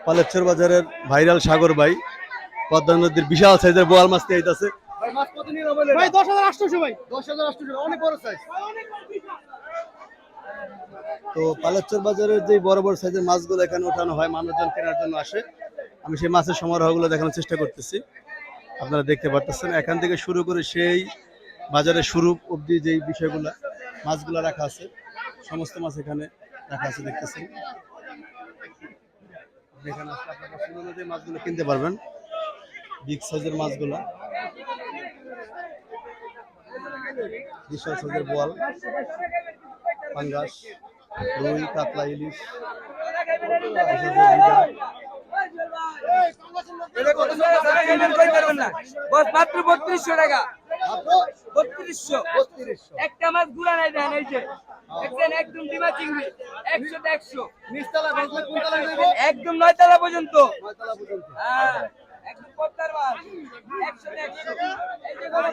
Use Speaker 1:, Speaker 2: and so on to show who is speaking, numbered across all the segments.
Speaker 1: পালেশ্বর বাজারের ভাইরাল সাগর ভাই পদ্মা নদীর বিশাল সাইজের বোয়াল মাছ নিয়ে আইতাছে।
Speaker 2: ভাই মাছ কত নিয়ে হবে ভাই? 10,800 ভাই। 10,800 অনেক বড় সাইজ।
Speaker 1: তো পালেশ্বর বাজারের যে বড় বড় সাইজের মাছগুলো এখানে ওঠানো হয়, মানুষজন কেনার জন্য আসে। আমি সেই মাছের সমারোহগুলো দেখানোর চেষ্টা করতেছি। আপনারা দেখতে পারতেছেন এখান থেকে শুরু করে সেই বাজারের শুরু অবধি যেই বিষয়গুলো মাছগুলো রাখা আছে, সমস্ত মাছ এখানে রাখা আছে দেখতেছেন। এখানে আসলে আপনারা পছন্দ অনুযায়ী মাছগুলো কিনতে পারবেন। বিগ সাইজের মাছগুলো, বিশাল সাইজের বোয়াল, পাঙ্গাস, রুই, কাতলা, ইলিশ,
Speaker 3: মাত্র 3200 টাকা। 3200 একটা মাছ গুড়া নাই দেন। এই যে দেখছেন একদম ডিমা চিংড়ি 100 তে 100
Speaker 2: নিচতলা বসলে কোন তলা যাইব?
Speaker 3: একদম 9 তলা পর্যন্ত।
Speaker 2: 9 তলা পর্যন্ত।
Speaker 3: হ্যাঁ একদম পদ্মার মাছ 100 তে 100। এই যে বড়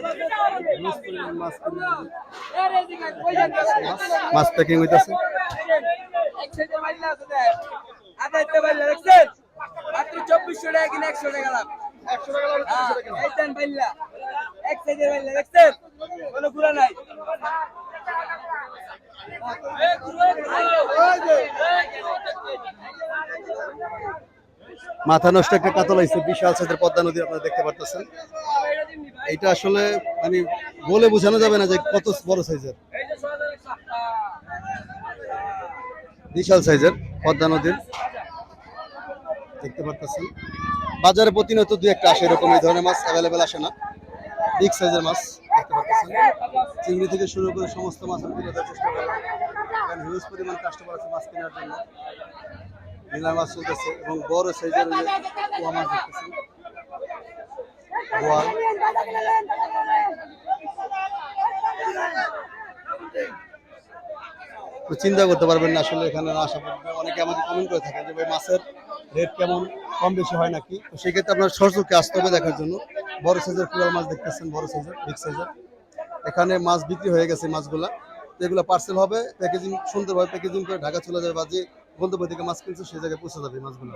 Speaker 1: মাছ প্যাকিং হইতাছে।
Speaker 3: একসাথে মাইলা আছে দেখ। আদাইতে বাইলা দেখছেন মাত্র 2400 টাকা কিনে 100 টাকা লাভ।
Speaker 2: 100 টাকা লাভ 200 টাকা।
Speaker 3: এই দেন বাইলা এক সাইজের বাইলা দেখছেন কোনো গুড়া নাই।
Speaker 1: মাথা নষ্ট একটা কাতল আইছে, বিশাল সাইজের পদ্মা নদী আপনারা দেখতে পারতেছেন। এইটা আসলে মানে বলে বোঝানো যাবে না যে কত বড় সাইজের, বিশাল সাইজের পদ্মা নদীর দেখতে পারতেছেন। বাজারে প্রতিনিয়ত দুই একটা আসে এরকম, এই ধরনের মাছ অ্যাভেলেবেল আসে না। বিগ সাইজের মাছ দেখতে পাচ্ছেন, চিংড়ি থেকে শুরু করে সমস্ত মাছ আমি তুলে ধরার চেষ্টা করলাম। কারণ হিউজ পরিমাণ কাস্টমার আছে মাছ কেনার জন্য। নীলা মাছ চলতেছে এবং বড় সাইজের পোয়া মাছ দেখতেছেন, বোয়াল। তো চিন্তা করতে পারবেন না আসলে এখানে আসা পর্যন্ত। অনেকে আমাকে কমেন্ট করে থাকেন যে ভাই মাছের রেট কেমন, কম বেশি হয় নাকি। তো সেক্ষেত্রে আপনার সরাসরি আসতে হবে দেখার জন্য। বড় সাইজের কুড়াল মাছ দেখতেছেন, বড় সাইজের, বিগ সাইজের। এখানে মাছ বিক্রি হয়ে গেছে মাছগুলা, তো এগুলো পার্সেল হবে, প্যাকেজিং সুন্দরভাবে প্যাকেজিং করে ঢাকা চলে যাবে, বা যে গন্তব্য থেকে মাছ কিনছে সেই জায়গায় পৌঁছে যাবে মাছগুলো।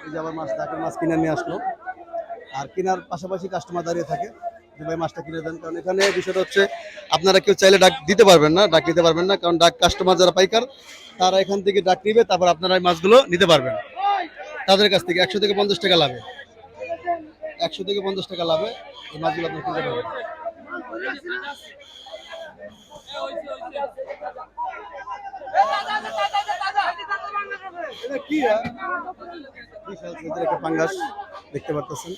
Speaker 1: এই যে আবার মাছ, ঢাকার মাছ কিনে নিয়ে আসলো। আর কেনার পাশাপাশি কাস্টমার দাঁড়িয়ে থাকে যে ভাই মাছটা কিনে দেন। কারণ এখানে বিষয়টা হচ্ছে আপনারা কেউ চাইলে ডাক দিতে পারবেন না, ডাক নিতে পারবেন না। কারণ ডাক কাস্টমার যারা পাইকার তারা এখান থেকে ডাক নিবে, তারপর আপনারা এই মাছগুলো নিতে পারবেন তাদের কাছ থেকে। 100 থেকে 50 টাকা লাভে, 100 থেকে 50 টাকা লাভে এই মাছগুলো আপনি কিনতে পারবেন। এটা কি বিশাল সাইজের একটা পাঙ্গাস দেখতে পারতেছেন।